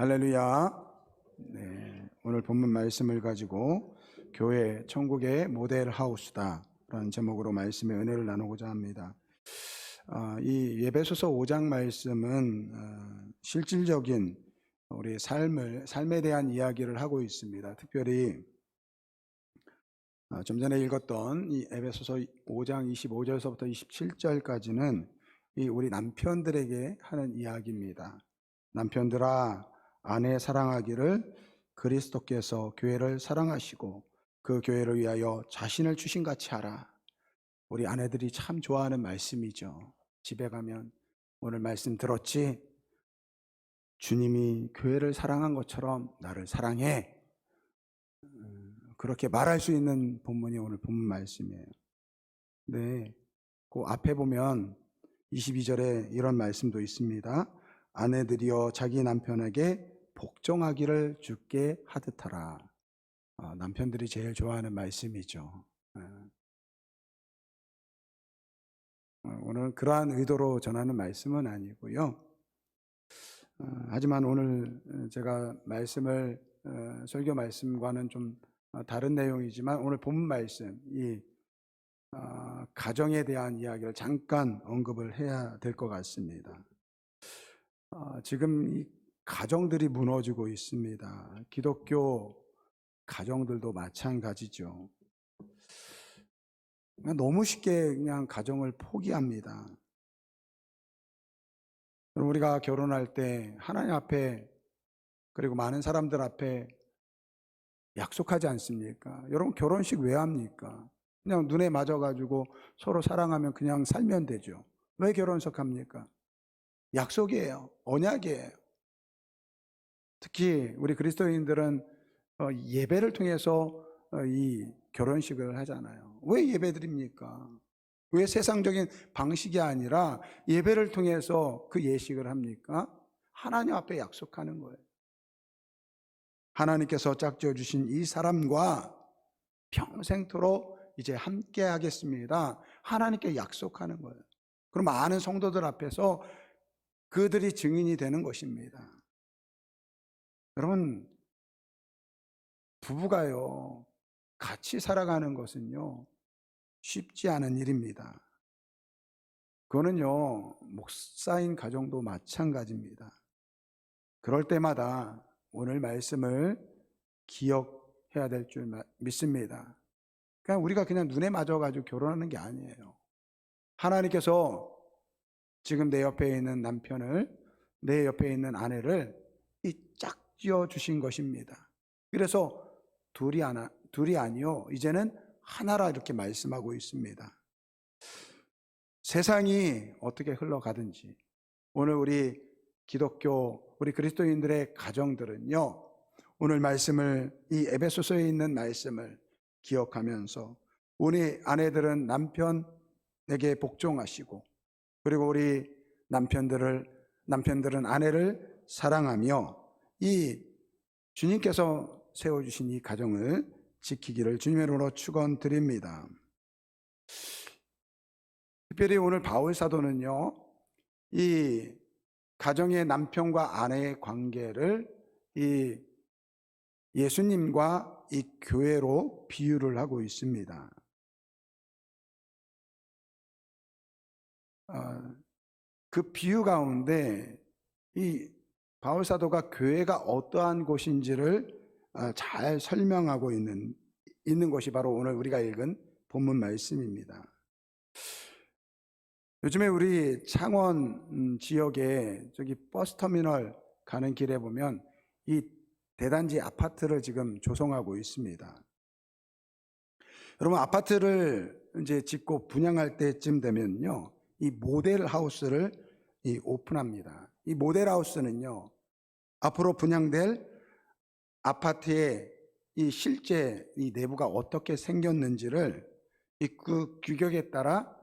할렐루야. 네, 오늘 본문 말씀을 가지고 교회 천국의 모델 하우스다 라는 제목으로 말씀의 은혜를 나누고자 합니다. 이 에베소서 5장 말씀은 실질적인 우리 삶에 대한 이야기를 하고 있습니다. 특별히 좀 전에 읽었던 이 에베소서 5장 25절서부터 27절까지는 이 우리 남편들에게 하는 이야기입니다. 남편들아, 아내 사랑하기를 그리스도께서 교회를 사랑하시고 그 교회를 위하여 자신을 주신 같이 하라. 우리 아내들이 참 좋아하는 말씀이죠. 집에 가면 오늘 말씀 들었지? 주님이 교회를 사랑한 것처럼 나를 사랑해. 그렇게 말할 수 있는 본문이 오늘 본문 말씀이에요. 네, 그 앞에 보면 22절에 이런 말씀도 있습니다. 아내들이여 자기 남편에게 복종하기를 주께 하듯하라. 남편들이 제일 좋아하는 말씀이죠. 오늘 그러한 의도로 전하는 말씀은 아니고요. 하지만 오늘 제가 말씀을 설교 말씀과는 좀 다른 내용이지만 오늘 본문 말씀, 이 가정에 대한 이야기를 잠깐 언급을 해야 될 것 같습니다. 지금 이 가정들이 무너지고 있습니다. 기독교 가정들도 마찬가지죠. 너무 쉽게 그냥 가정을 포기합니다. 우리가 결혼할 때 하나님 앞에 그리고 많은 사람들 앞에 약속하지 않습니까? 여러분 결혼식 왜 합니까? 그냥 눈에 맞아가지고 서로 사랑하면 그냥 살면 되죠. 왜 결혼식 합니까? 약속이에요. 언약이에요. 특히 우리 그리스도인들은 예배를 통해서 이 결혼식을 하잖아요. 왜 예배 드립니까? 왜 세상적인 방식이 아니라 예배를 통해서 그 예식을 합니까? 하나님 앞에 약속하는 거예요. 하나님께서 짝지어 주신 이 사람과 평생토록 이제 함께 하겠습니다. 하나님께 약속하는 거예요. 그럼 많은 성도들 앞에서 그들이 증인이 되는 것입니다. 여러분, 부부가요, 같이 살아가는 것은요, 쉽지 않은 일입니다. 그거는요, 목사인 가정도 마찬가지입니다. 그럴 때마다 오늘 말씀을 기억해야 될 줄 믿습니다. 그냥 우리가 그냥 눈에 맞아가지고 결혼하는 게 아니에요. 하나님께서 지금 내 옆에 있는 남편을, 내 옆에 있는 아내를 이 짝지어 주신 것입니다. 그래서 둘이 아니요, 이제는 하나라 이렇게 말씀하고 있습니다. 세상이 어떻게 흘러가든지 오늘 우리 기독교, 우리 그리스도인들의 가정들은요, 오늘 말씀을, 이 에베소서에 있는 말씀을 기억하면서 우리 아내들은 남편에게 복종하시고, 그리고 우리 남편들은 아내를 사랑하며 이 주님께서 세워주신 이 가정을 지키기를 주님의 이름으로 축원드립니다. 특별히 오늘 바울 사도는요, 이 가정의 남편과 아내의 관계를 이 예수님과 이 교회로 비유를 하고 있습니다. 그 비유 가운데 이 바울 사도가 교회가 어떠한 곳인지를 잘 설명하고 있는 것이 바로 오늘 우리가 읽은 본문 말씀입니다. 요즘에 우리 창원 지역에 저기 버스터미널 가는 길에 보면 이 대단지 아파트를 지금 조성하고 있습니다. 여러분, 아파트를 이제 짓고 분양할 때쯤 되면요, 이 모델 하우스를 오픈합니다. 이 모델 하우스는요, 앞으로 분양될 아파트의 이 실제 이 내부가 어떻게 생겼는지를 그 규격에 따라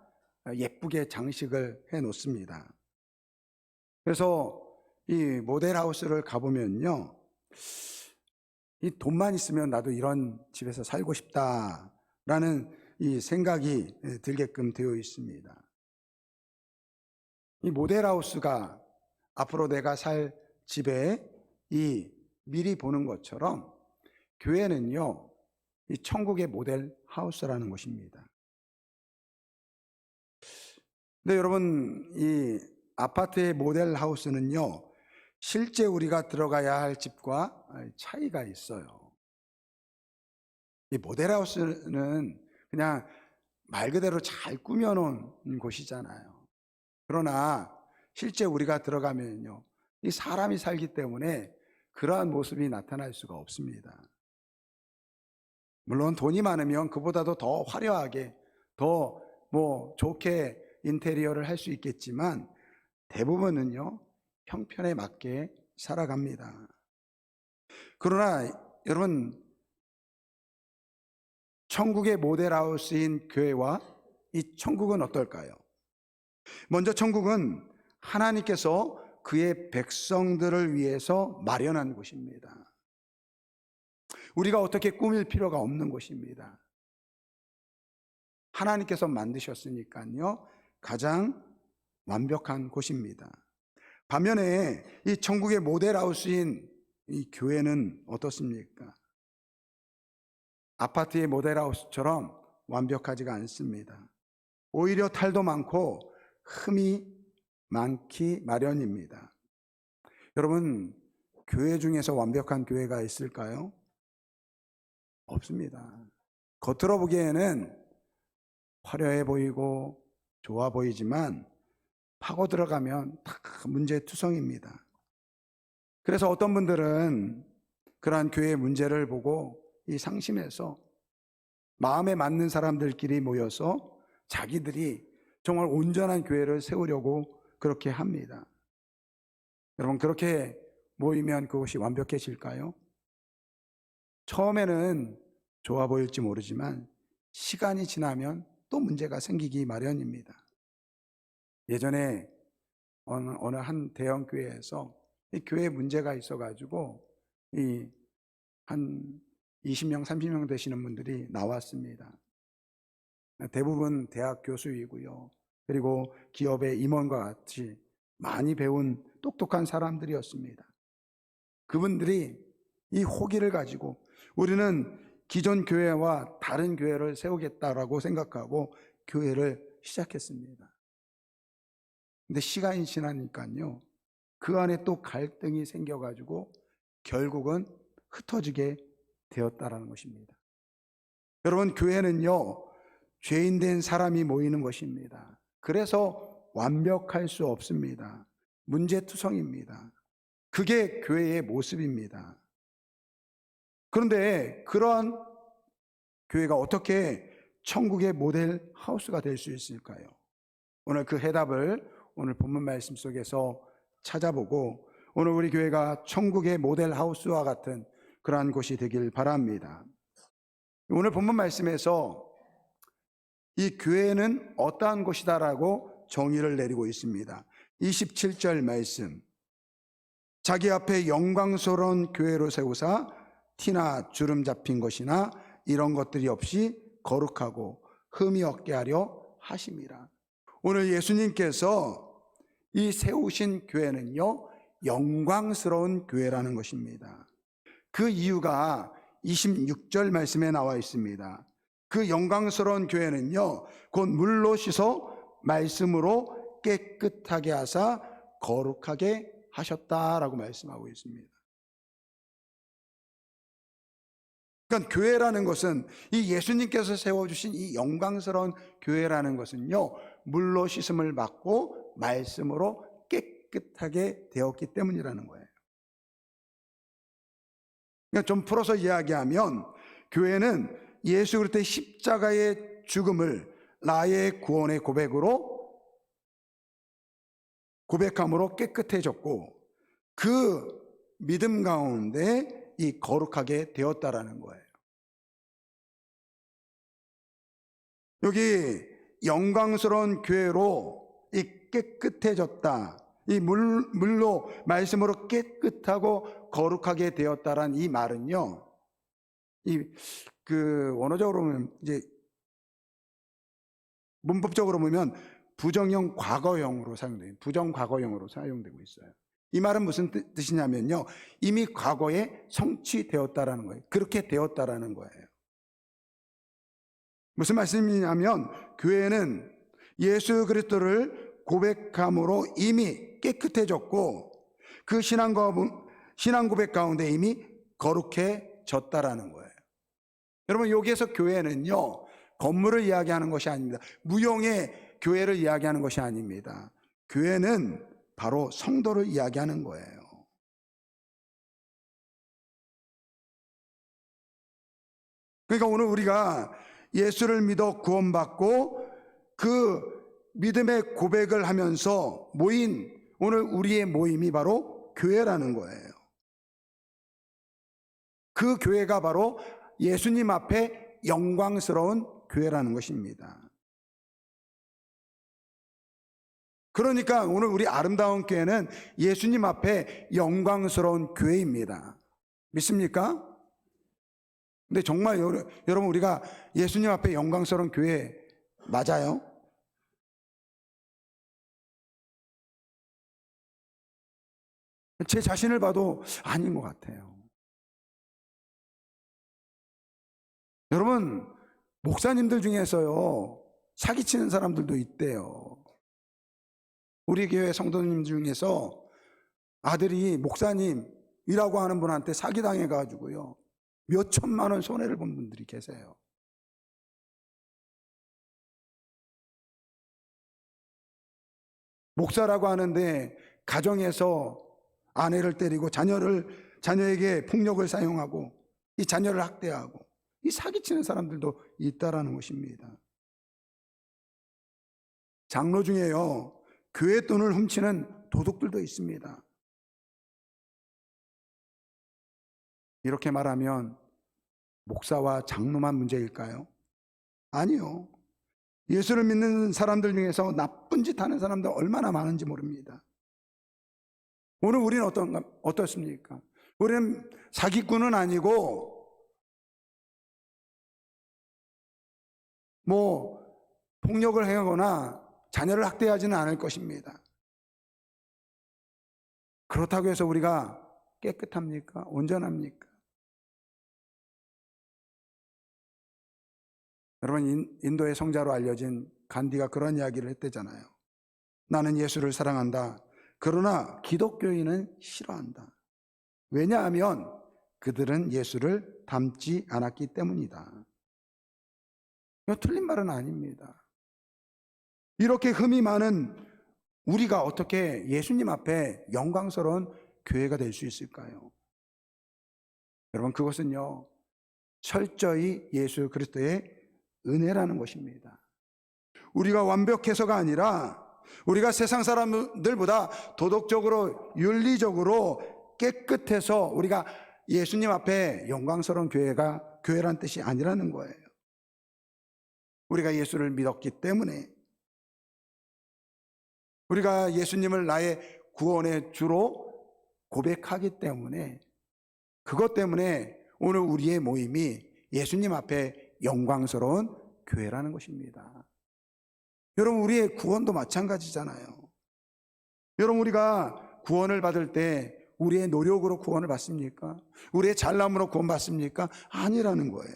예쁘게 장식을 해 놓습니다. 그래서 이 모델 하우스를 가보면요, 이 돈만 있으면 나도 이런 집에서 살고 싶다라는 이 생각이 들게끔 되어 있습니다. 이 모델 하우스가 앞으로 내가 살 집의 이 미리 보는 것처럼 교회는요, 이 천국의 모델 하우스라는 것입니다. 근데 여러분, 이 아파트의 모델 하우스는요, 실제 우리가 들어가야 할 집과 차이가 있어요. 이 모델 하우스는 그냥 말 그대로 잘 꾸며놓은 곳이잖아요. 그러나 실제 우리가 들어가면요, 이 사람이 살기 때문에 그러한 모습이 나타날 수가 없습니다. 물론 돈이 많으면 그보다도 더 화려하게, 더 좋게 인테리어를 할 수 있겠지만 대부분은요, 형편에 맞게 살아갑니다. 그러나 여러분, 천국의 모델하우스인 교회와 이 천국은 어떨까요? 먼저 천국은 하나님께서 그의 백성들을 위해서 마련한 곳입니다. 우리가 어떻게 꾸밀 필요가 없는 곳입니다. 하나님께서 만드셨으니까요, 가장 완벽한 곳입니다. 반면에 이 천국의 모델하우스인 이 교회는 어떻습니까? 아파트의 모델하우스처럼 완벽하지가 않습니다. 오히려 탈도 많고 흠이 많기 마련입니다. 여러분, 교회 중에서 완벽한 교회가 있을까요? 없습니다. 겉으로 보기에는 화려해 보이고 좋아 보이지만 파고 들어가면 다 문제투성입니다. 그래서 어떤 분들은 그러한 교회의 문제를 보고 이 상심해서 마음에 맞는 사람들끼리 모여서 자기들이 정말 온전한 교회를 세우려고 그렇게 합니다. 여러분, 그렇게 모이면 그것이 완벽해질까요? 처음에는 좋아 보일지 모르지만 시간이 지나면 또 문제가 생기기 마련입니다. 예전에 어느 한 대형 교회에서 이 교회에 문제가 있어가지고 한 20명, 30명 되시는 분들이 나왔습니다. 대부분 대학 교수이고요. 그리고 기업의 임원과 같이 많이 배운 똑똑한 사람들이었습니다. 그분들이 이 호기를 가지고 우리는 기존 교회와 다른 교회를 세우겠다라고 생각하고 교회를 시작했습니다. 근데 시간이 지나니까요, 그 안에 또 갈등이 생겨가지고 결국은 흩어지게 되었다라는 것입니다. 여러분, 교회는요, 죄인된 사람이 모이는 것입니다. 그래서 완벽할 수 없습니다. 문제투성입니다. 그게 교회의 모습입니다. 그런데 그러한 교회가 어떻게 천국의 모델 하우스가 될 수 있을까요? 오늘 그 해답을 오늘 본문 말씀 속에서 찾아보고 오늘 우리 교회가 천국의 모델 하우스와 같은 그러한 곳이 되길 바랍니다. 오늘 본문 말씀에서 이 교회는 어떠한 곳이다라고 정의를 내리고 있습니다. 27절 말씀, 자기 앞에 영광스러운 교회로 세우사 티나 주름 잡힌 것이나 이런 것들이 없이 거룩하고 흠이 없게 하려 하심이라. 오늘 예수님께서 이 세우신 교회는요, 영광스러운 교회라는 것입니다. 그 이유가 26절 말씀에 나와 있습니다. 그 영광스러운 교회는요, 곧 물로 씻어 말씀으로 깨끗하게 하사 거룩하게 하셨다라고 말씀하고 있습니다. 그러니까 교회라는 것은 이 예수님께서 세워주신 이 영광스러운 교회라는 것은요, 물로 씻음을 받고 말씀으로 깨끗하게 되었기 때문이라는 거예요. 그러니까 좀 풀어서 이야기하면 교회는 예수 그리스도의 십자가의 죽음을 나의 구원의 고백함으로 깨끗해졌고 그 믿음 가운데 이 거룩하게 되었다라는 거예요. 여기 영광스러운 교회로 이 깨끗해졌다, 이 물로 말씀으로 깨끗하고 거룩하게 되었다라는 이 말은요, 원어적으로 보면 이제 문법적으로 보면 부정형 과거형으로 사용돼요. 부정 과거형으로 사용되고 있어요. 이 말은 무슨 뜻이냐면요, 이미 과거에 성취되었다라는 거예요. 그렇게 되었다라는 거예요. 무슨 말씀이냐면 교회는 예수 그리스도를 고백함으로 이미 깨끗해졌고 그 신앙 고백 가운데 이미 거룩해졌다라는 거예요. 여러분, 여기에서 교회는요, 건물을 이야기하는 것이 아닙니다. 무용의 교회를 이야기하는 것이 아닙니다. 교회는 바로 성도를 이야기하는 거예요. 그러니까 오늘 우리가 예수를 믿어 구원받고 그 믿음의 고백을 하면서 모인 오늘 우리의 모임이 바로 교회라는 거예요. 그 교회가 바로 예수님 앞에 영광스러운 교회라는 것입니다. 그러니까 오늘 우리 아름다운 교회는 예수님 앞에 영광스러운 교회입니다. 믿습니까? 근데 정말 여러분, 우리가 예수님 앞에 영광스러운 교회 맞아요? 제 자신을 봐도 아닌 것 같아요. 여러분, 목사님들 중에서요, 사기치는 사람들도 있대요. 우리 교회 성도님 중에서 아들이 목사님이라고 하는 분한테 사기당해가지고요, 몇 천만 원 손해를 본 분들이 계세요. 목사라고 하는데 가정에서 아내를 때리고 자녀에게 폭력을 사용하고 이 자녀를 학대하고 이 사기치는 사람들도 있다라는 것입니다. 장로 중에요, 교회 돈을 훔치는 도둑들도 있습니다. 이렇게 말하면 목사와 장로만 문제일까요? 아니요. 예수를 믿는 사람들 중에서 나쁜 짓 하는 사람들 얼마나 많은지 모릅니다. 오늘 우리는 어떻습니까? 우리는 사기꾼은 아니고 폭력을 행하거나 자녀를 학대하지는 않을 것입니다. 그렇다고 해서 우리가 깨끗합니까? 온전합니까? 여러분, 인도의 성자로 알려진 간디가 그런 이야기를 했대잖아요. 나는 예수를 사랑한다. 그러나 기독교인은 싫어한다. 왜냐하면 그들은 예수를 닮지 않았기 때문이다. 이거 틀린 말은 아닙니다. 이렇게 흠이 많은 우리가 어떻게 예수님 앞에 영광스러운 교회가 될 수 있을까요? 여러분, 그것은요, 철저히 예수 그리스도의 은혜라는 것입니다. 우리가 완벽해서가 아니라 우리가 세상 사람들보다 도덕적으로 윤리적으로 깨끗해서 우리가 예수님 앞에 영광스러운 교회란 뜻이 아니라는 거예요. 우리가 예수를 믿었기 때문에, 우리가 예수님을 나의 구원의 주로 고백하기 때문에, 그것 때문에 오늘 우리의 모임이 예수님 앞에 영광스러운 교회라는 것입니다. 여러분, 우리의 구원도 마찬가지잖아요. 여러분, 우리가 구원을 받을 때 우리의 노력으로 구원을 받습니까? 우리의 잘남으로 구원 받습니까? 아니라는 거예요.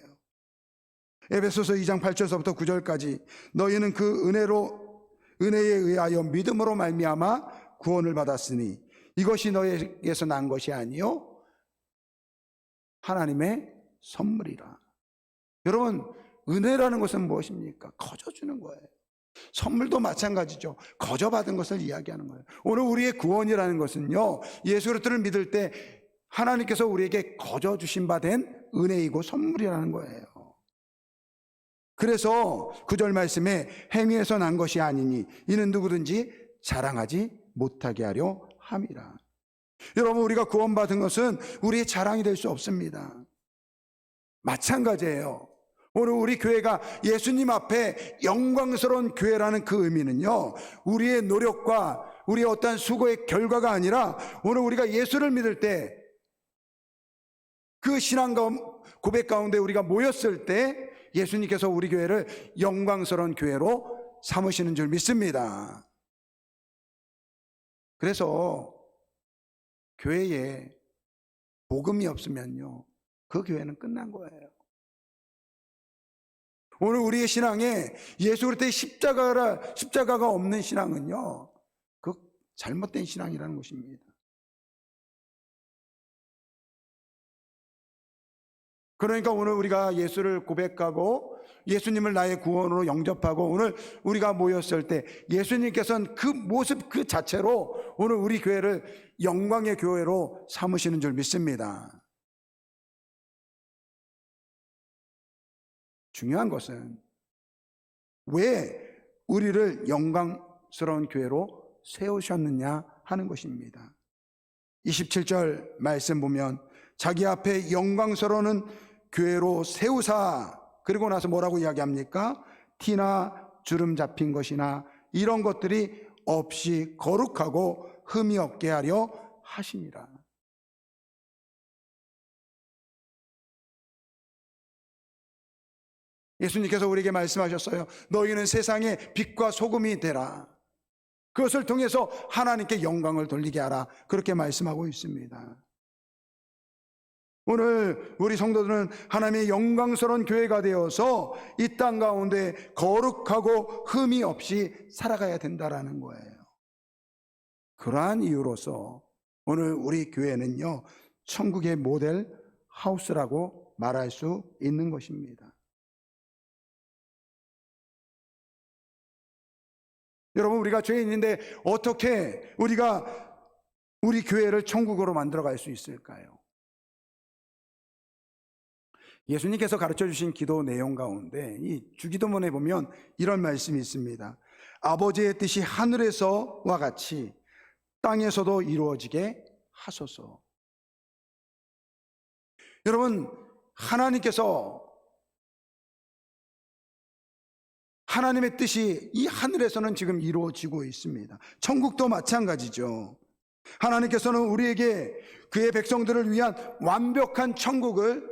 에베소서 2장 8절서부터 9절까지 너희는 그 은혜에 의하여 믿음으로 말미암아 구원을 받았으니 이것이 너희에게서 난 것이 아니요 하나님의 선물이라. 여러분, 은혜라는 것은 무엇입니까? 거저주는 거예요. 선물도 마찬가지죠. 거저받은 것을 이야기하는 거예요. 오늘 우리의 구원이라는 것은요, 예수 그리스도를 믿을 때 하나님께서 우리에게 거저주신 바 된 은혜이고 선물이라는 거예요. 그래서 9절 말씀에 행위에서 난 것이 아니니 이는 누구든지 자랑하지 못하게 하려 함이라. 여러분, 우리가 구원받은 것은 우리의 자랑이 될 수 없습니다. 마찬가지예요. 오늘 우리 교회가 예수님 앞에 영광스러운 교회라는 그 의미는요, 우리의 노력과 우리의 어떠한 수고의 결과가 아니라 오늘 우리가 예수를 믿을 때 그 신앙 고백 가운데 우리가 모였을 때 예수님께서 우리 교회를 영광스러운 교회로 삼으시는 줄 믿습니다. 그래서 교회에 복음이 없으면요, 그 교회는 끝난 거예요. 오늘 우리의 신앙에 예수 그리스도의 십자가가 없는 신앙은요, 그 잘못된 신앙이라는 것입니다. 그러니까 오늘 우리가 예수를 고백하고 예수님을 나의 구원으로 영접하고 오늘 우리가 모였을 때 예수님께서는 그 모습 그 자체로 오늘 우리 교회를 영광의 교회로 삼으시는 줄 믿습니다. 중요한 것은 왜 우리를 영광스러운 교회로 세우셨느냐 하는 것입니다. 27절 말씀 보면 자기 앞에 영광스러운 교회로 세우사, 그리고 나서 뭐라고 이야기합니까? 티나 주름 잡힌 것이나 이런 것들이 없이 거룩하고 흠이 없게 하려 하심이라. 예수님께서 우리에게 말씀하셨어요. 너희는 세상의 빛과 소금이 되라. 그것을 통해서 하나님께 영광을 돌리게 하라. 그렇게 말씀하고 있습니다. 오늘 우리 성도들은 하나님의 영광스러운 교회가 되어서 이 땅 가운데 거룩하고 흠이 없이 살아가야 된다라는 거예요. 그러한 이유로서 오늘 우리 교회는요, 천국의 모델 하우스라고 말할 수 있는 것입니다. 여러분, 우리가 죄인인데 어떻게 우리가 우리 교회를 천국으로 만들어 갈 수 있을까요? 예수님께서 가르쳐 주신 기도 내용 가운데 이 주기도문에 보면 이런 말씀이 있습니다. 아버지의 뜻이 하늘에서와 같이 땅에서도 이루어지게 하소서. 여러분, 하나님의 뜻이 이 하늘에서는 지금 이루어지고 있습니다. 천국도 마찬가지죠. 하나님께서는 우리에게 그의 백성들을 위한 완벽한 천국을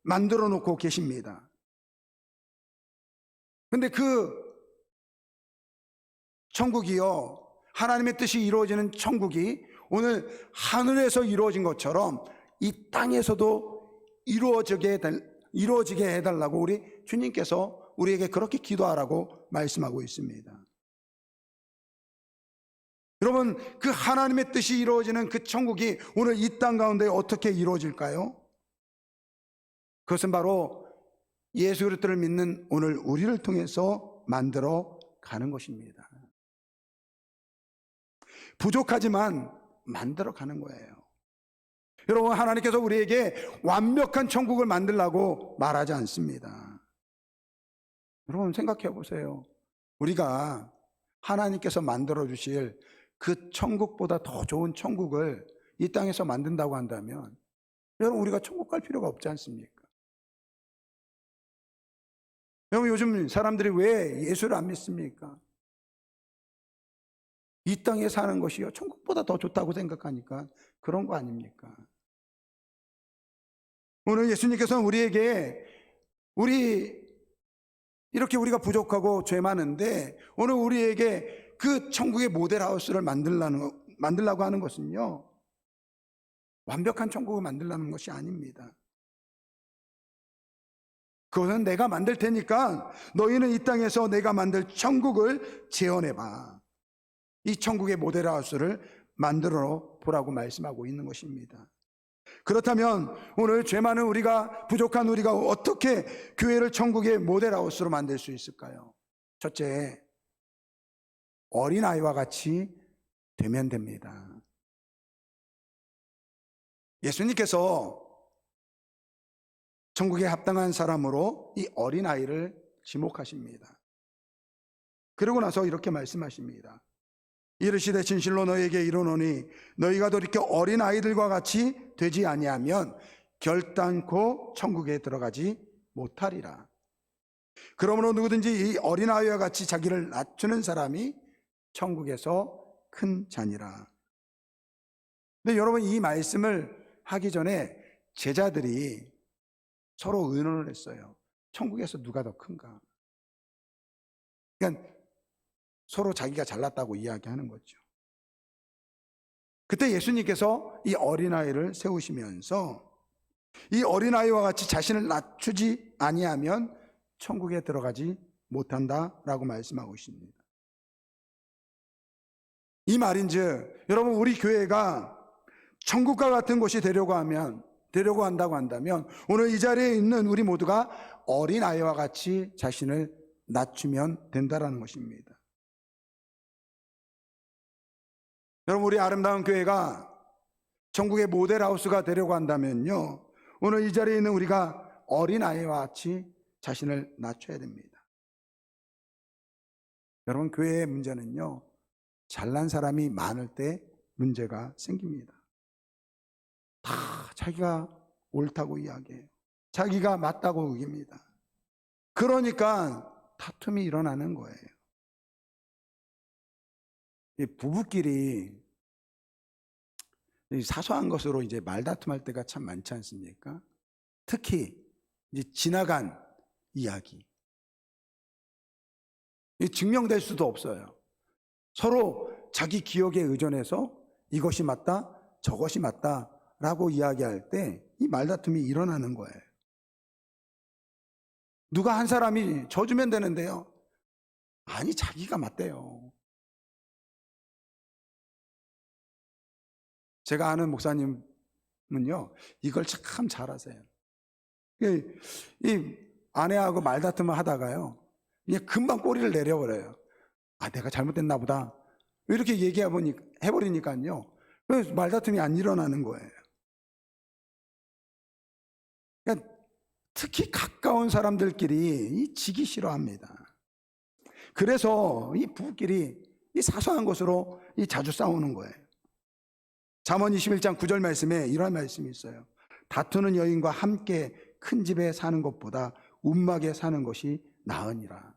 만들어 놓고 계십니다. 근데 그 천국이요, 하나님의 뜻이 이루어지는 천국이 오늘 하늘에서 이루어진 것처럼 이 땅에서도 이루어지게 해달라고 우리 주님께서 우리에게 그렇게 기도하라고 말씀하고 있습니다. 여러분, 그 하나님의 뜻이 이루어지는 그 천국이 오늘 이 땅 가운데 어떻게 이루어질까요? 그것은 바로 예수 그리스도를 믿는 오늘 우리를 통해서 만들어 가는 것입니다. 부족하지만 만들어 가는 거예요. 여러분, 하나님께서 우리에게 완벽한 천국을 만들라고 말하지 않습니다. 여러분, 생각해 보세요. 우리가 하나님께서 만들어 주실 그 천국보다 더 좋은 천국을 이 땅에서 만든다고 한다면 여러분, 우리가 천국 갈 필요가 없지 않습니까? 여러분, 요즘 사람들이 왜 예수를 안 믿습니까? 이 땅에 사는 것이요, 천국보다 더 좋다고 생각하니까 그런 거 아닙니까? 오늘 예수님께서는 우리에게 이렇게 우리가 부족하고 죄 많은데 오늘 우리에게 그 천국의 모델하우스를 만들라고 하는 것은요, 완벽한 천국을 만들라는 것이 아닙니다. 그것은 내가 만들 테니까 너희는 이 땅에서 내가 만들 천국을 재현해봐. 이 천국의 모델하우스를 만들어 보라고 말씀하고 있는 것입니다. 그렇다면 오늘 죄 많은 우리가, 부족한 우리가 어떻게 교회를 천국의 모델하우스로 만들 수 있을까요? 첫째, 어린아이와 같이 되면 됩니다. 예수님께서 천국에 합당한 사람으로 이 어린아이를 지목하십니다. 그러고 나서 이렇게 말씀하십니다. 이르시되 진실로 너희에게 이르노니 너희가 돌이켜 어린아이들과 같이 되지 아니하면 결단코 천국에 들어가지 못하리라. 그러므로 누구든지 이 어린아이와 같이 자기를 낮추는 사람이 천국에서 큰 자니라. 근데 여러분, 이 말씀을 하기 전에 제자들이 서로 의논을 했어요. 천국에서 누가 더 큰가? 그러니까 서로 자기가 잘났다고 이야기하는 거죠. 그때 예수님께서 이 어린아이를 세우시면서 이 어린아이와 같이 자신을 낮추지 아니하면 천국에 들어가지 못한다라고 말씀하고 있습니다. 이 말인즉 여러분, 우리 교회가 천국과 같은 곳이 되려고 한다고 한다면 오늘 이 자리에 있는 우리 모두가 어린아이와 같이 자신을 낮추면 된다라는 것입니다. 여러분, 우리 아름다운 교회가 천국의 모델하우스가 되려고 한다면요, 오늘 이 자리에 있는 우리가 어린아이와 같이 자신을 낮춰야 됩니다. 여러분, 교회의 문제는요, 잘난 사람이 많을 때 문제가 생깁니다. 다 자기가 옳다고 이야기해요. 자기가 맞다고 여깁니다. 그러니까 다툼이 일어나는 거예요. 이 부부끼리 사소한 것으로 이제 말다툼할 때가 참 많지 않습니까? 특히 이제 지나간 이야기. 증명될 수도 없어요. 서로 자기 기억에 의존해서 이것이 맞다, 저것이 맞다라고 이야기할 때 이 말다툼이 일어나는 거예요. 누가 한 사람이 져주면 되는데요, 아니 자기가 맞대요. 제가 아는 목사님은요, 이걸 참 잘하세요. 이 아내하고 말다툼을 하다가요, 그냥 금방 꼬리를 내려버려요. 아, 내가 잘못됐나 보다, 이렇게 해버리니까요, 말다툼이 안 일어나는 거예요. 그러니까 특히 가까운 사람들끼리 지기 싫어합니다. 그래서 이 부부끼리 이 사소한 것으로 자주 싸우는 거예요. 잠언 21장 9절 말씀에 이런 말씀이 있어요. 다투는 여인과 함께 큰 집에 사는 것보다 움막에 사는 것이 나으니라.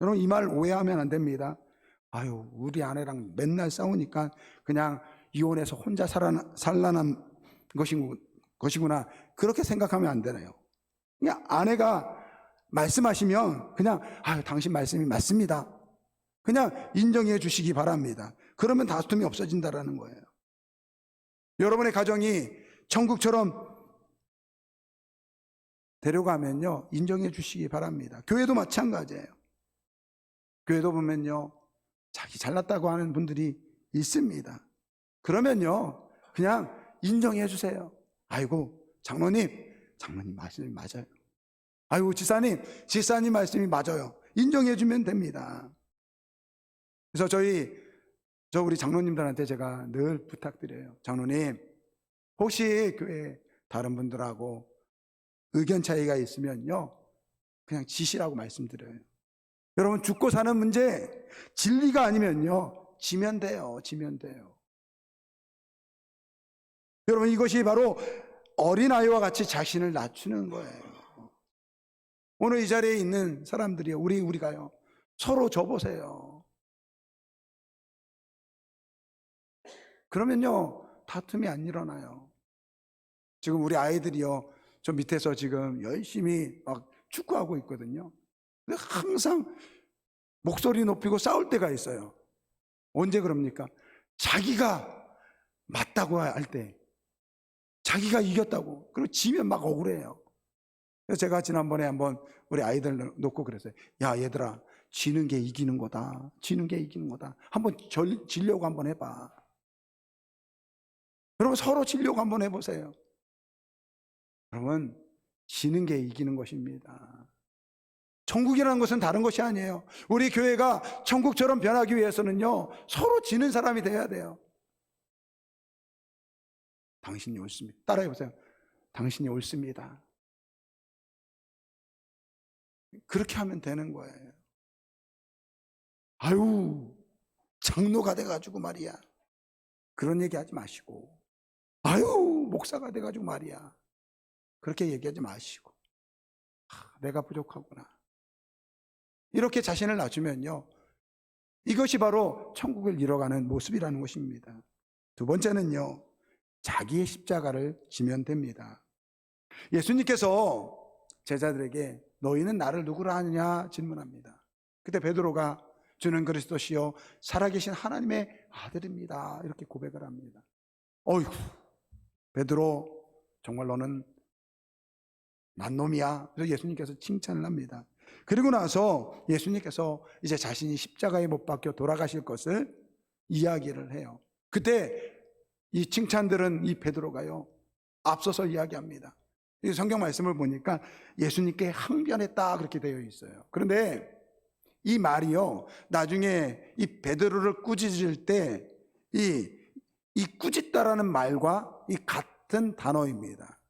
여러분, 이 말 오해하면 안 됩니다. 아유, 우리 아내랑 맨날 싸우니까 그냥 이혼해서 혼자 살라는 것이구나, 그렇게 생각하면 안 되나요? 그냥 아내가 말씀하시면 그냥 아유, 당신 말씀이 맞습니다, 그냥 인정해 주시기 바랍니다. 그러면 다툼이 없어진다라는 거예요. 여러분의 가정이 천국처럼 되려가면요, 인정해 주시기 바랍니다. 교회도 마찬가지예요. 교회도 보면요, 자기 잘났다고 하는 분들이 있습니다. 그러면요, 그냥 인정해 주세요. 아이고, 장로님 말씀이 맞아요. 아이고, 지사님 말씀이 맞아요. 인정해 주면 됩니다. 그래서 우리 장로님들한테 제가 늘 부탁드려요. 장로님, 혹시 교회 다른 분들하고 의견 차이가 있으면요, 그냥 지시라고 말씀드려요. 여러분, 죽고 사는 문제, 진리가 아니면요, 지면 돼요. 여러분, 이것이 바로 어린아이와 같이 자신을 낮추는 거예요. 오늘 이 자리에 있는 사람들이요, 우리가요, 서로 져보세요. 그러면요, 다툼이 안 일어나요. 지금 우리 아이들이요, 저 밑에서 지금 열심히 막 축구하고 있거든요. 근데 항상 목소리 높이고 싸울 때가 있어요. 언제 그럽니까? 자기가 맞다고 할 때, 자기가 이겼다고, 그리고 지면 막 억울해요. 그래서 제가 지난번에 한번 우리 아이들 놓고 그랬어요. 야, 얘들아, 지는 게 이기는 거다. 한번 지려고 한번 해봐. 여러분, 서로 지려고 한번 해보세요. 여러분, 지는 게 이기는 것입니다. 천국이라는 것은 다른 것이 아니에요. 우리 교회가 천국처럼 변하기 위해서는요, 서로 지는 사람이 돼야 돼요. 당신이 옳습니다. 따라해보세요. 당신이 옳습니다. 그렇게 하면 되는 거예요. 아유, 장로가 돼가지고 말이야, 그런 얘기 하지 마시고, 아유, 목사가 돼가지고 말이야, 그렇게 얘기하지 마시고, 내가 부족하구나, 이렇게 자신을 낮추면요, 이것이 바로 천국을 이뤄가는 모습이라는 것입니다. 두 번째는요, 자기의 십자가를 지면 됩니다. 예수님께서 제자들에게 너희는 나를 누구라 하느냐 질문합니다. 그때 베드로가 주는 그리스도시요 살아계신 하나님의 아들입니다. 이렇게 고백을 합니다. 어이구, 베드로 정말 너는 난놈이야. 그래서 예수님께서 칭찬을 합니다. 그리고 나서 예수님께서 이제 자신이 십자가에 못 박혀 돌아가실 것을 이야기를 해요. 그때 이 칭찬들은 이 베드로가요 앞서서 이야기합니다. 이 성경 말씀을 보니까 예수님께 항변했다 그렇게 되어 있어요. 그런데 이 말이요 나중에 이 베드로를 꾸짖을 때 이 꾸짖다라는 말과 이 같은 단어입니다.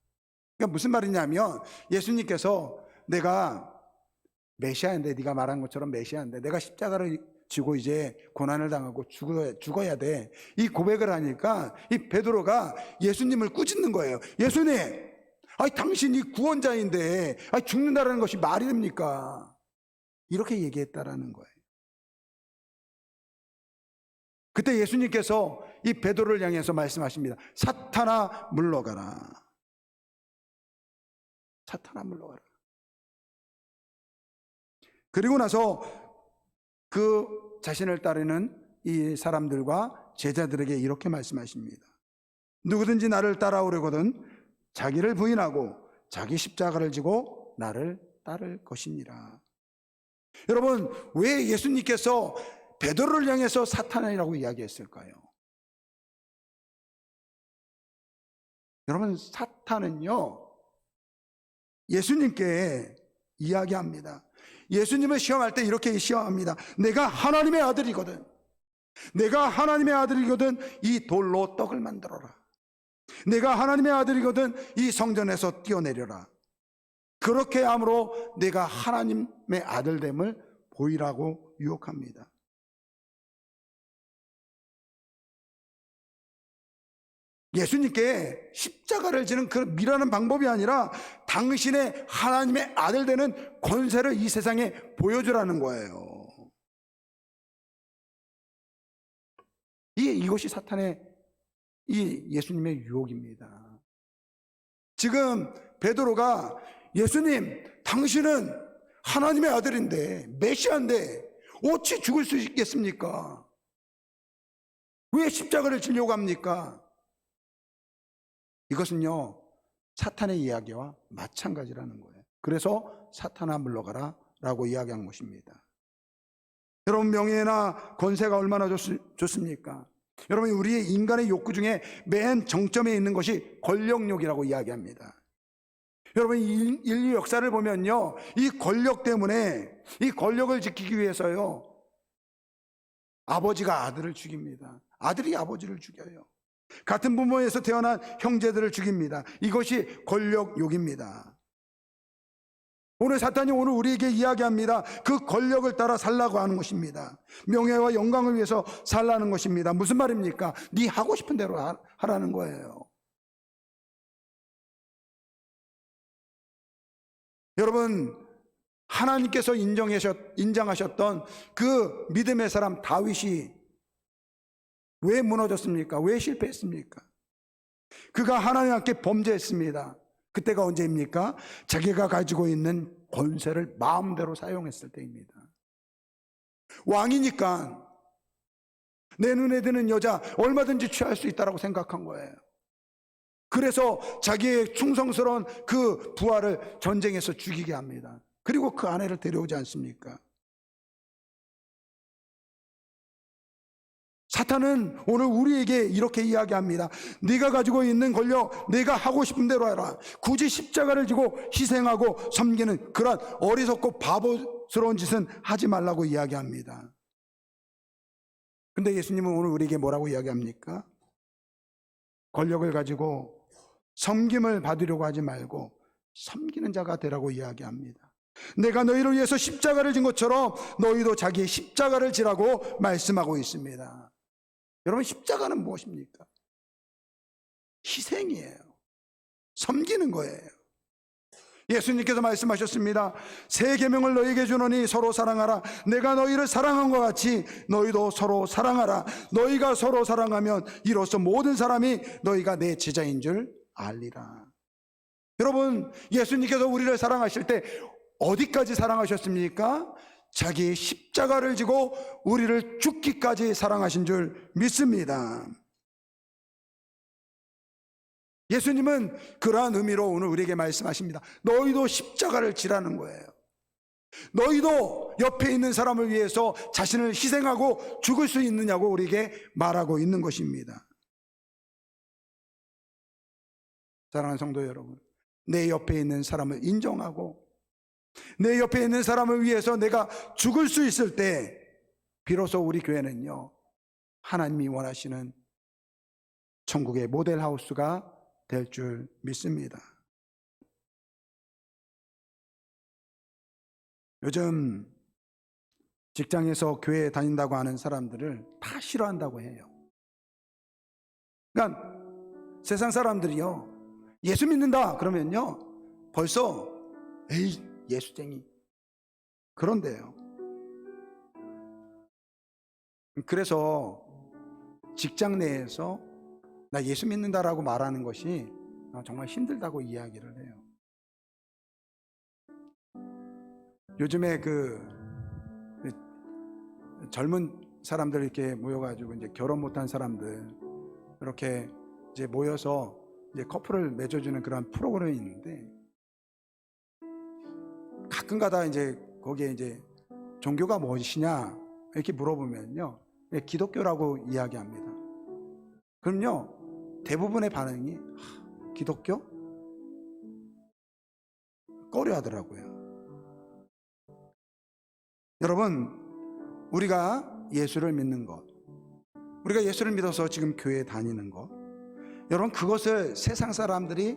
그러니까 무슨 말이냐면 예수님께서 내가 메시아인데, 네가 말한 것처럼 메시아인데 내가 십자가를 지고 이제 고난을 당하고 죽어야 돼, 이 고백을 하니까 이 베드로가 예수님을 꾸짖는 거예요. 예수님, 아니 당신이 구원자인데 아니 죽는다라는 것이 말이 됩니까? 이렇게 얘기했다라는 거예요. 그때 예수님께서 이 베드로를 향해서 말씀하십니다. 사탄아 물러가라. 사탄아 물러가라. 그리고 나서 그 자신을 따르는 이 사람들과 제자들에게 이렇게 말씀하십니다. 누구든지 나를 따라오려거든 자기를 부인하고 자기 십자가를 지고 나를 따를 것이니라. 여러분, 왜 예수님께서 베드로를 향해서 사탄이라고 이야기했을까요? 여러분, 사탄은요 예수님께 이야기합니다. 예수님을 시험할 때 이렇게 시험합니다. 내가 하나님의 아들이거든, 내가 하나님의 아들이거든 이 돌로 떡을 만들어라. 내가 하나님의 아들이거든 이 성전에서 뛰어내려라. 그렇게 함으로 내가 하나님의 아들됨을 보이라고 유혹합니다. 예수님께 십자가를 지는 그 미라는 방법이 아니라 당신의 하나님의 아들 되는 권세를 이 세상에 보여주라는 거예요. 이것이 사탄의 이 예수님의 유혹입니다. 지금 베드로가 예수님, 당신은 하나님의 아들인데 메시아인데 어찌 죽을 수 있겠습니까? 왜 십자가를 지려고 합니까? 이것은요 사탄의 이야기와 마찬가지라는 거예요. 그래서 사탄아 물러가라 라고 이야기한 것입니다. 여러분, 명예나 권세가 얼마나 좋습니까? 여러분, 우리의 인간의 욕구 중에 맨 정점에 있는 것이 권력욕이라고 이야기합니다. 여러분, 인류 역사를 보면요 이 권력 때문에, 이 권력을 지키기 위해서요 아버지가 아들을 죽입니다. 아들이 아버지를 죽여요. 같은 부모에서 태어난 형제들을 죽입니다. 이것이 권력욕입니다. 오늘 사탄이 우리에게 이야기합니다. 그 권력을 따라 살라고 하는 것입니다. 명예와 영광을 위해서 살라는 것입니다. 무슨 말입니까? 네 하고 싶은 대로 하라는 거예요. 여러분, 하나님께서 인정하셨던 그 믿음의 사람 다윗이 왜 무너졌습니까? 왜 실패했습니까? 그가 하나님 앞에 범죄했습니다. 그때가 언제입니까? 자기가 가지고 있는 권세를 마음대로 사용했을 때입니다. 왕이니까 내 눈에 드는 여자 얼마든지 취할 수 있다고 생각한 거예요. 그래서 자기의 충성스러운 그 부하를 전쟁에서 죽이게 합니다. 그리고 그 아내를 데려오지 않습니까? 사탄은 오늘 우리에게 이렇게 이야기합니다. 네가 가지고 있는 권력, 내가 하고 싶은 대로 해라. 굳이 십자가를 지고 희생하고 섬기는 그런 어리석고 바보스러운 짓은 하지 말라고 이야기합니다. 근데 예수님은 오늘 우리에게 뭐라고 이야기합니까? 권력을 가지고 섬김을 받으려고 하지 말고 섬기는 자가 되라고 이야기합니다. 내가 너희를 위해서 십자가를 진 것처럼 너희도 자기의 십자가를 지라고 말씀하고 있습니다. 여러분, 십자가는 무엇입니까? 희생이에요. 섬기는 거예요. 예수님께서 말씀하셨습니다. 새 계명을 너희에게 주노니 서로 사랑하라. 내가 너희를 사랑한 것 같이 너희도 서로 사랑하라. 너희가 서로 사랑하면 이로써 모든 사람이 너희가 내 제자인 줄 알리라. 여러분, 예수님께서 우리를 사랑하실 때 어디까지 사랑하셨습니까? 자기의 십자가를 지고 우리를 죽기까지 사랑하신 줄 믿습니다. 예수님은 그러한 의미로 오늘 우리에게 말씀하십니다. 너희도 십자가를 지라는 거예요. 너희도 옆에 있는 사람을 위해서 자신을 희생하고 죽을 수 있느냐고 우리에게 말하고 있는 것입니다. 사랑하는 성도 여러분, 내 옆에 있는 사람을 인정하고 내 옆에 있는 사람을 위해서 내가 죽을 수 있을 때 비로소 우리 교회는요, 하나님이 원하시는 천국의 모델하우스가 될 줄 믿습니다. 요즘 직장에서 교회에 다닌다고 하는 사람들을 다 싫어한다고 해요. 그러니까 세상 사람들이요, 예수 믿는다 그러면요 벌써 에이 예수쟁이 그런데요. 그래서 직장 내에서 나 예수 믿는다라고 말하는 것이 정말 힘들다고 이야기를 해요. 요즘에 젊은 사람들 이렇게 모여가지고 이제 결혼 못한 사람들 이렇게 이제 모여서 이제 커플을 맺어주는 그런 프로그램이 있는데, 가끔가다 이제 거기에 이제 종교가 무엇이냐 이렇게 물어보면요, 기독교라고 이야기합니다. 그럼요 대부분의 반응이 기독교? 꺼려하더라고요. 여러분, 우리가 예수를 믿는 것, 우리가 예수를 믿어서 지금 교회에 다니는 것, 여러분 그것을 세상 사람들이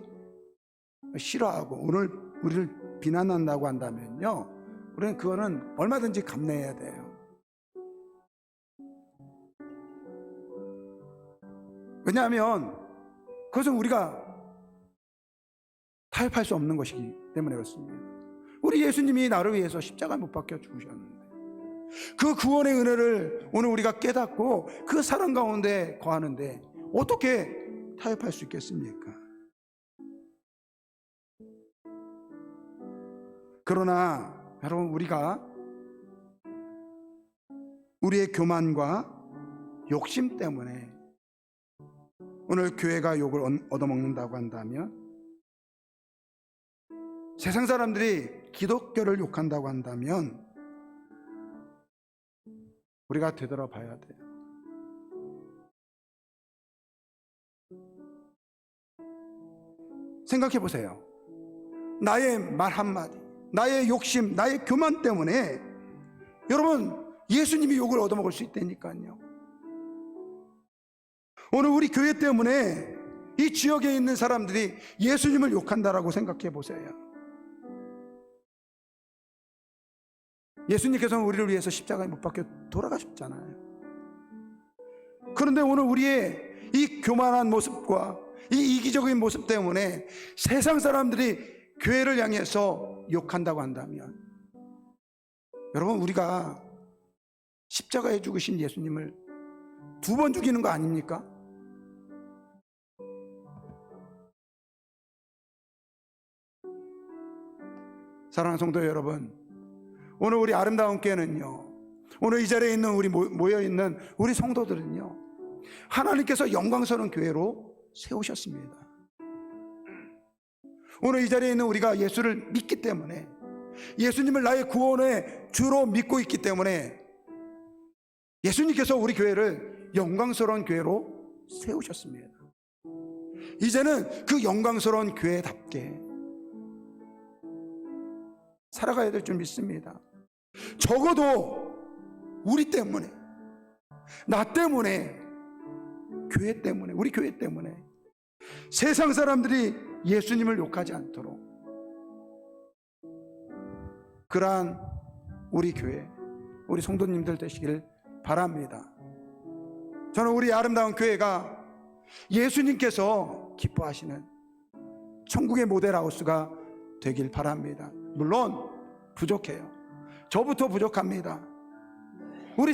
싫어하고 오늘 우리를 비난한다고 한다면요, 우리는 그거는 얼마든지 감내해야 돼요. 왜냐하면 그것은 우리가 타협할 수 없는 것이기 때문에 그렇습니다. 우리 예수님이 나를 위해서 십자가에 못 박혀 죽으셨는데 그 구원의 은혜를 오늘 우리가 깨닫고 그 사랑 가운데 거하는데 어떻게 타협할 수 있겠습니까? 그러나 여러분, 우리가 우리의 교만과 욕심 때문에 오늘 교회가 욕을 얻어먹는다고 한다면, 세상 사람들이 기독교를 욕한다고 한다면 우리가 되돌아봐야 돼요. 생각해 보세요. 나의 말 한마디, 나의 욕심, 나의 교만 때문에 여러분 예수님이 욕을 얻어먹을 수 있다니까요. 오늘 우리 교회 때문에 이 지역에 있는 사람들이 예수님을 욕한다라고 생각해 보세요. 예수님께서는 우리를 위해서 십자가에 못 박혀 돌아가셨잖아요. 그런데 오늘 우리의 이 교만한 모습과 이 이기적인 모습 때문에 세상 사람들이 교회를 향해서 욕한다고 한다면, 여러분 우리가 십자가에 죽으신 예수님을 2번 죽이는 거 아닙니까? 사랑하는 성도 여러분, 오늘 우리 아름다운 교회는요, 오늘 이 자리에 있는 우리 모여있는 우리 성도들은요, 하나님께서 영광스러운 교회로 세우셨습니다. 오늘 이 자리에 있는 우리가 예수를 믿기 때문에, 예수님을 나의 구원의 주로 믿고 있기 때문에 예수님께서 우리 교회를 영광스러운 교회로 세우셨습니다. 이제는 그 영광스러운 교회답게 살아가야 될 줄 믿습니다. 적어도 우리 때문에, 나 때문에, 교회 때문에, 우리 교회 때문에 세상 사람들이 예수님을 욕하지 않도록 그러한 우리 교회, 우리 성도님들 되시기를 바랍니다. 저는 우리 아름다운 교회가 예수님께서 기뻐하시는 천국의 모델하우스가 되길 바랍니다. 물론 부족해요. 저부터 부족합니다. 우리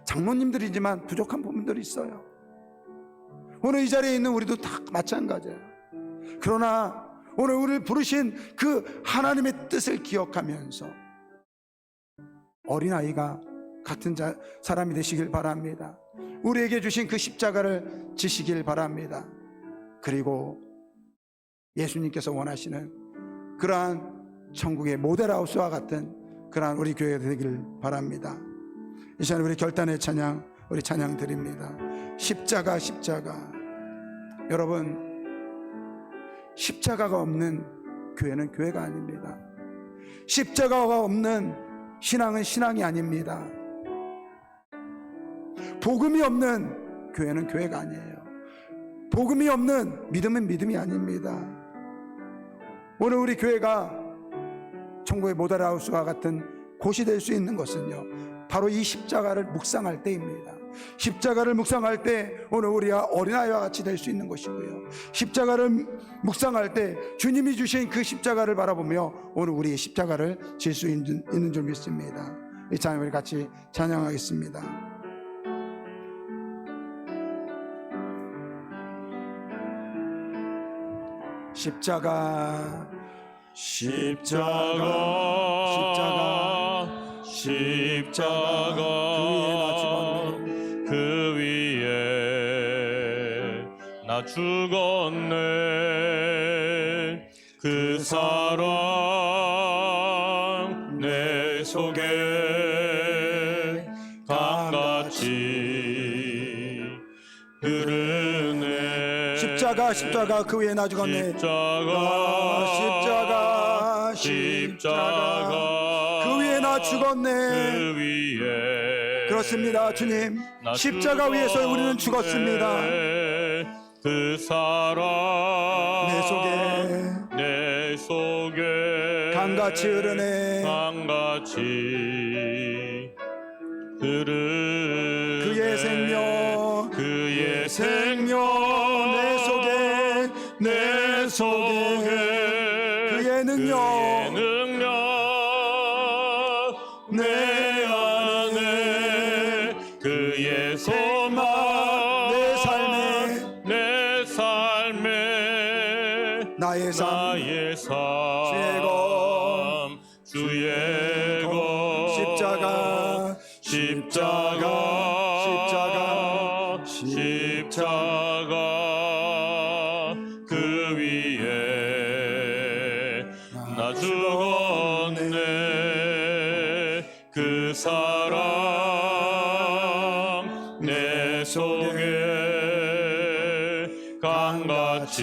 장로님들이지만 부족한 부분들이 있어요. 오늘 이 자리에 있는 우리도 다 마찬가지예요. 그러나 오늘 우리를 부르신 그 하나님의 뜻을 기억하면서 어린아이가 같은 사람이 되시길 바랍니다. 우리에게 주신 그 십자가를 지시길 바랍니다. 그리고 예수님께서 원하시는 그러한 천국의 모델하우스와 같은 그러한 우리 교회가 되길 바랍니다. 이 시간에 우리 결단의 찬양, 우리 찬양 드립니다. 십자가, 십자가. 여러분, 십자가가 없는 교회는 교회가 아닙니다. 십자가가 없는 신앙은 신앙이 아닙니다. 복음이 없는 교회는 교회가 아니에요. 복음이 없는 믿음은 믿음이 아닙니다. 오늘 우리 교회가 천국의 모델하우스와 같은 곳이 될 수 있는 것은요, 바로 이 십자가를 묵상할 때입니다. 십자가를 묵상할 때 오늘 우리가 어린아이와 같이 될 수 있는 것이고요, 십자가를 묵상할 때 주님이 주신 그 십자가를 바라보며 오늘 우리의 십자가를 질 수 있는 줄 믿습니다. 이 찬양 우리 같이 찬양하겠습니다. 십자가, 십자가, 십자가, 십자가, 그 위에 나 죽었네. 그 사랑 내 속에 강같이 흐르네. 십자가, 십자가, 그 위에 나 죽었네. 십자가, 십자가, 십자가, 그 위에 나 죽었네. 그 위에 그렇습니다. 주님, 십자가 위에서 우리는 죽었습니다. 그 사랑 내 속에 강같이 흐르네. 강같이 흐르네. 그의 생명, 그의 생명 내 속에 그의 능력 내 안에 그의 소망 내 삶에 나의 삶 주의 검 십자가 그 위에 나 죽었네. 그 사랑 내 속에 강같이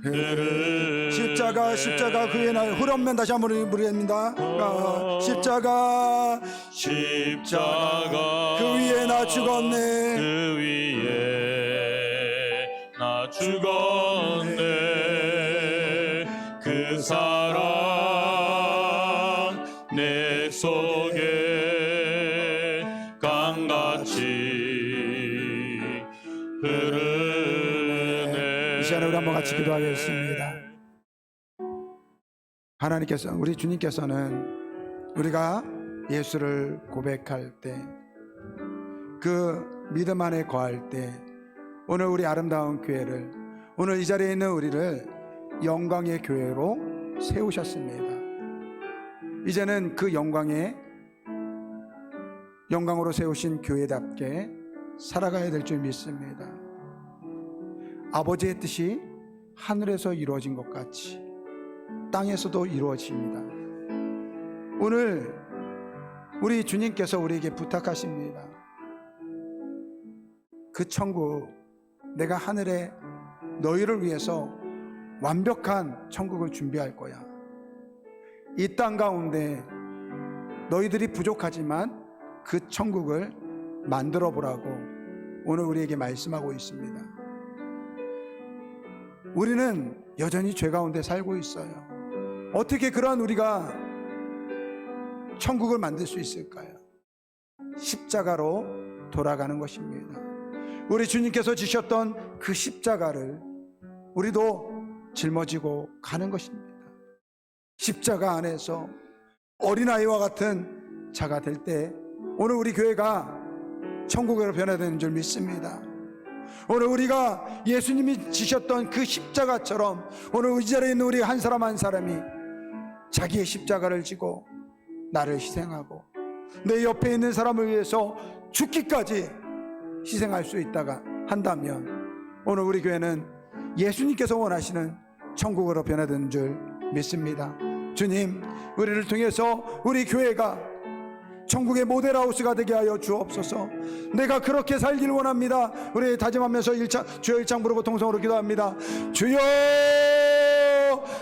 흐르네. 십자가 그 위에 나 흐르면 다시 한번 부릅니다. 십자가 그 위에 나 죽었네. 그 위에 나 죽었네. 그 사랑 내 속에 강같이 흐르네. 이 시간에 우리 한번 같이 기도하겠습니다. 하나님께서, 우리 주님께서는 우리가 예수를 고백할 때, 그 믿음 안에 거할 때, 오늘 우리 아름다운 교회를, 오늘 이 자리에 있는 우리를 영광의 교회로 세우셨습니다. 이제는 그 영광으로 세우신 교회답게 살아가야 될 줄 믿습니다. 아버지의 뜻이 하늘에서 이루어진 것 같이 땅에서도 이루어집니다. 오늘 우리 주님께서 우리에게 부탁하십니다. 그 천국, 내가 하늘에 너희를 위해서 완벽한 천국을 준비할 거야. 이 땅 가운데 너희들이 부족하지만 그 천국을 만들어 보라고 오늘 우리에게 말씀하고 있습니다. 우리는 여전히 죄 가운데 살고 있어요. 어떻게 그러한 우리가 천국을 만들 수 있을까요? 십자가로 돌아가는 것입니다. 우리 주님께서 지셨던 그 십자가를 우리도 짊어지고 가는 것입니다. 십자가 안에서 어린아이와 같은 자가 될 때 오늘 우리 교회가 천국으로 변화되는 줄 믿습니다. 오늘 우리가 예수님이 지셨던 그 십자가처럼 오늘 이 자리에 있는 우리 한 사람 한 사람이 자기의 십자가를 지고 나를 희생하고 내 옆에 있는 사람을 위해서 죽기까지 희생할 수 있다가 한다면 오늘 우리 교회는 예수님께서 원하시는 천국으로 변화된 줄 믿습니다. 주님, 우리를 통해서 우리 교회가 천국의 모델하우스가 되게 하여 주옵소서. 내가 그렇게 살길 원합니다. 우리 다짐하면서 주여 일창 부르고 통성으로 기도합니다. 주여,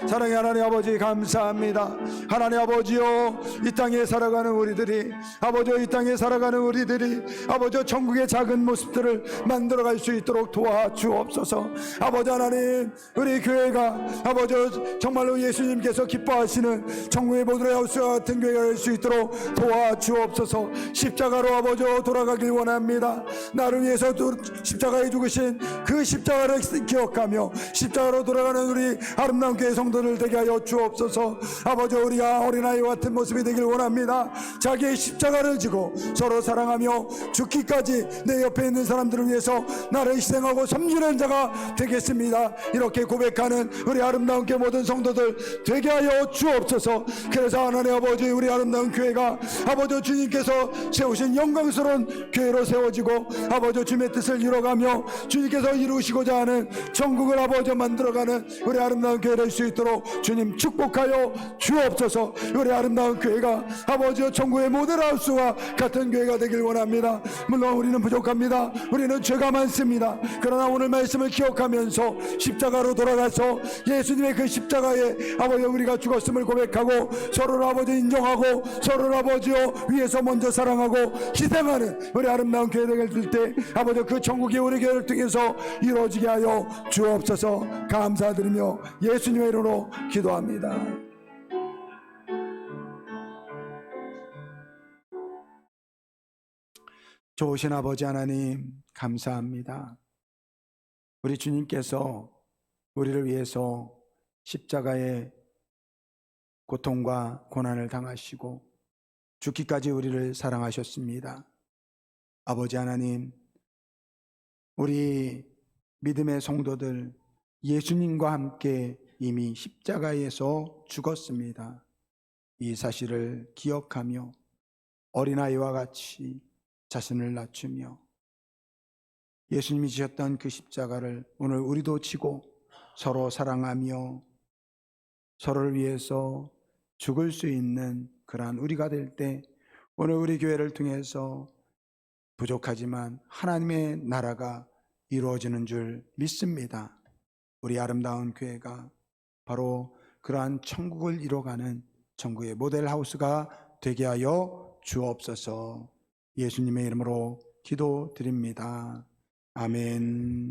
사랑의 하나님 아버지 감사합니다. 하나님 아버지요, 이 땅에 살아가는 우리들이, 아버지요, 이 땅에 살아가는 우리들이 아버지요, 천국의 작은 모습들을 만들어갈 수 있도록 도와주옵소서. 아버지 하나님, 우리 교회가 아버지요, 정말로 예수님께서 기뻐하시는 천국의 모델하우스와 같은 교회가 될 수 있도록 도와주옵소서. 십자가로 아버지요 돌아가길 원합니다. 나를 위해서 십자가에 죽으신 그 십자가를 기억하며 십자가로 돌아가는 우리 아름다운 교회 성도들 되게 하여 주옵소서. 아버지, 우리가 어린아이와 같은 모습이 되길 원합니다. 자기의 십자가를 지고 서로 사랑하며 죽기까지 내 옆에 있는 사람들을 위해서 나를 희생하고 섬기는 자가 되겠습니다. 이렇게 고백하는 우리 아름다운 교회 모든 성도들 되게 하여 주옵소서. 그래서 하나님 아버지, 우리 아름다운 교회가 아버지 주님께서 세우신 영광스러운 교회로 세워지고 아버지 주님의 뜻을 이뤄가며 주님께서 이루시고자 하는 천국을 아버지 만들어가는 우리 아름다운 교회 될 수 있도록 주님 축복하여 주옵소서. 우리 아름다운 교회가 아버지 천국의 모델하우스와 같은 교회가 되길 원합니다. 물론 우리는 부족합니다. 우리는 죄가 많습니다. 그러나 오늘 말씀을 기억하면서 십자가로 돌아가서 예수님의 그 십자가에 아버지 우리가 죽었음을 고백하고 서로를 아버지 인정하고 서로를 아버지요 위에서 먼저 사랑하고 희생하는 우리 아름다운 교회 되길 때 아버지 그 천국이 우리 교회를 통해서 이루어지게 하여 주옵소서. 감사드리며 예수님의 이름으로 기도합니다. 좋으신 아버지 하나님 감사합니다. 우리 주님께서 우리를 위해서 십자가의 고통과 고난을 당하시고 죽기까지 우리를 사랑하셨습니다. 아버지 하나님, 우리 믿음의 성도들 예수님과 함께 이미 십자가에서 죽었습니다. 이 사실을 기억하며 어린아이와 같이 자신을 낮추며 예수님이 지셨던 그 십자가를 오늘 우리도 지고 서로 사랑하며 서로를 위해서 죽을 수 있는 그러한 우리가 될 때 오늘 우리 교회를 통해서 부족하지만 하나님의 나라가 이루어지는 줄 믿습니다. 우리 아름다운 교회가 바로 그러한 천국을 이뤄가는 천국의 모델하우스가 되게 하여 주옵소서. 예수님의 이름으로 기도드립니다. 아멘.